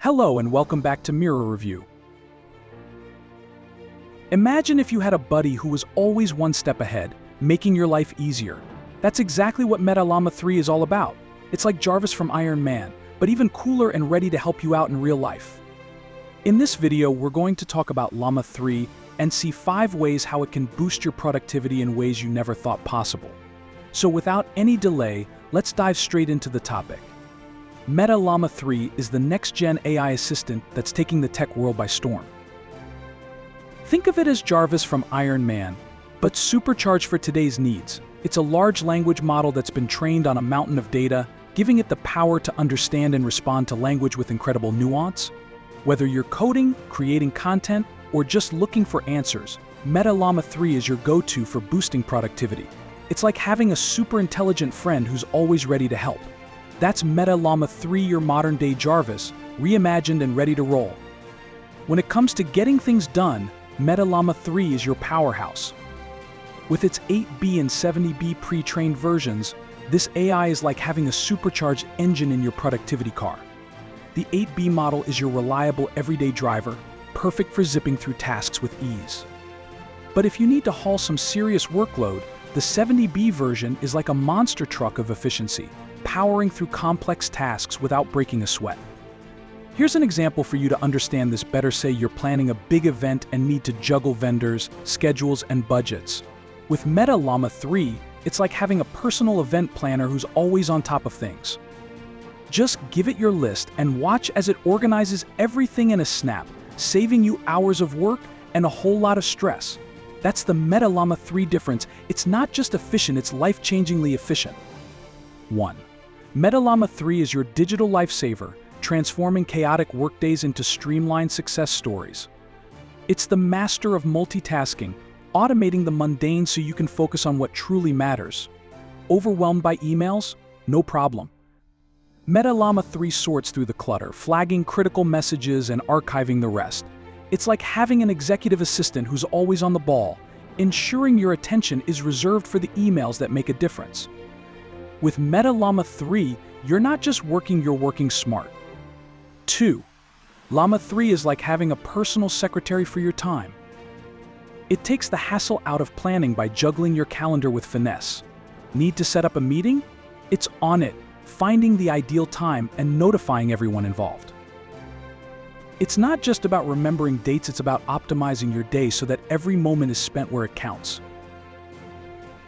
Hello and welcome back to Mirror Review. Imagine if you had a buddy who was always one step ahead, making your life easier. That's exactly what Meta Llama 3 is all about. It's like Jarvis from Iron Man, but even cooler and ready to help you out in real life. In this video, we're going to talk about Llama 3 and see 5 ways how it can boost your productivity in ways you never thought possible. So without any delay, let's dive straight into the topic. Meta Llama 3 is the next-gen AI assistant that's taking the tech world by storm. Think of it as Jarvis from Iron Man, but supercharged for today's needs. It's a large language model that's been trained on a mountain of data, giving it the power to understand and respond to language with incredible nuance. Whether you're coding, creating content, or just looking for answers, Meta Llama 3 is your go-to for boosting productivity. It's like having a super intelligent friend who's always ready to help. That's Meta Llama 3, your modern-day Jarvis, reimagined and ready to roll. When it comes to getting things done, Meta Llama 3 is your powerhouse. With its 8B and 70B pre-trained versions, this AI is like having a supercharged engine in your productivity car. The 8B model is your reliable everyday driver, perfect for zipping through tasks with ease. But if you need to haul some serious workload, the 70B version is like a monster truck of efficiency, powering through complex tasks without breaking a sweat. Here's an example for you to understand this better. Say you're planning a big event and need to juggle vendors, schedules, and budgets. With Meta Llama 3, it's like having a personal event planner who's always on top of things. Just give it your list and watch as it organizes everything in a snap, saving you hours of work and a whole lot of stress. That's the Meta Llama 3 difference. It's not just efficient, it's life-changingly efficient. 1. Meta Llama 3 is your digital lifesaver, transforming chaotic workdays into streamlined success stories. It's the master of multitasking, automating the mundane so you can focus on what truly matters. Overwhelmed by emails? No problem. Meta Llama 3 sorts through the clutter, flagging critical messages and archiving the rest. It's like having an executive assistant who's always on the ball, ensuring your attention is reserved for the emails that make a difference. With Meta Llama 3, you're not just working, you're working smart. 2. Llama 3 is like having a personal secretary for your time. It takes the hassle out of planning by juggling your calendar with finesse. Need to set up a meeting? It's on it, finding the ideal time and notifying everyone involved. It's not just about remembering dates, it's about optimizing your day so that every moment is spent where it counts.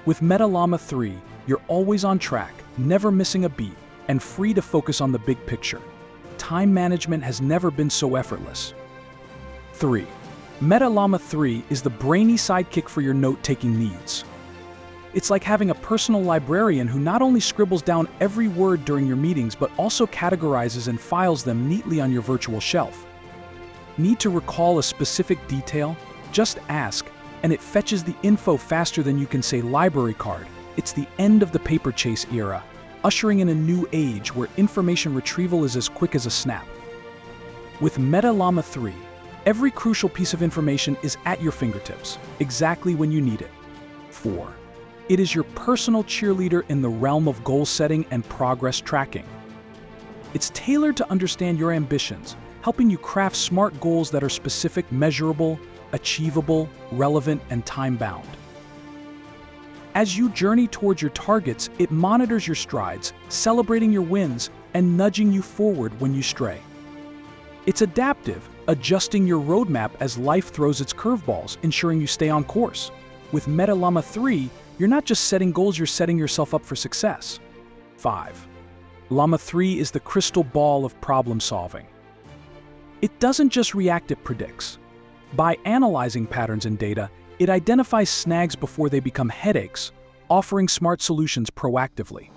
With Meta Llama 3, you're always on track, never missing a beat, and free to focus on the big picture. Time management has never been so effortless. 3. Meta Llama 3 is the brainy sidekick for your note-taking needs. It's like having a personal librarian who not only scribbles down every word during your meetings, but also categorizes and files them neatly on your virtual shelf. Need to recall a specific detail? Just ask, and it fetches the info faster than you can say library card. It's the end of the paper chase era, ushering in a new age where information retrieval is as quick as a snap. With Meta Llama 3, every crucial piece of information is at your fingertips, exactly when you need it. 4. It is your personal cheerleader in the realm of goal setting and progress tracking. It's tailored to understand your ambitions, helping you craft smart goals that are specific, measurable, achievable, relevant, and time-bound. As you journey towards your targets, it monitors your strides, celebrating your wins, and nudging you forward when you stray. It's adaptive, adjusting your roadmap as life throws its curveballs, ensuring you stay on course. With Meta Llama 3, you're not just setting goals, you're setting yourself up for success. 5. Llama 3 is the crystal ball of problem solving. It doesn't just react, it predicts. By analyzing patterns in data, it identifies snags before they become headaches, offering smart solutions proactively.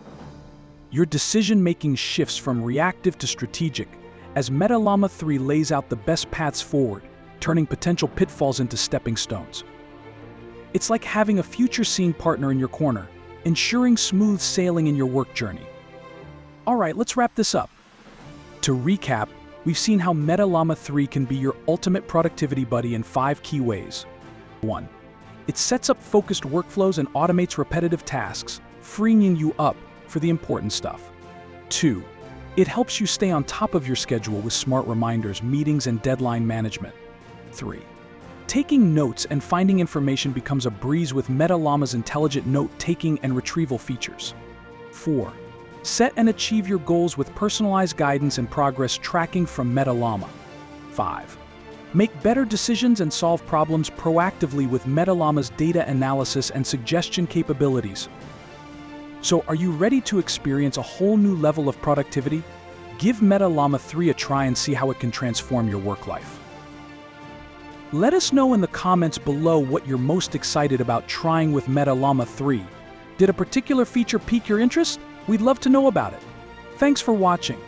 Your decision-making shifts from reactive to strategic as Meta Llama 3 lays out the best paths forward, turning potential pitfalls into stepping stones. It's like having a future-seeing partner in your corner, ensuring smooth sailing in your work journey. All right, let's wrap this up. To recap, we've seen how Meta Llama 3 can be your ultimate productivity buddy in 5 key ways. 1. It sets up focused workflows and automates repetitive tasks, freeing you up for the important stuff. 2. It helps you stay on top of your schedule with smart reminders, meetings, and deadline management. 3. Taking notes and finding information becomes a breeze with Meta Llama's intelligent note-taking and retrieval features. 4. Set and achieve your goals with personalized guidance and progress tracking from Meta Llama. 5. Make better decisions and solve problems proactively with Meta Llama's data analysis and suggestion capabilities. So, are you ready to experience a whole new level of productivity? Give Meta Llama 3 a try and see how it can transform your work life. Let us know in the comments below what you're most excited about trying with Meta Llama 3. Did a particular feature pique your interest? We'd love to know about it. Thanks for watching.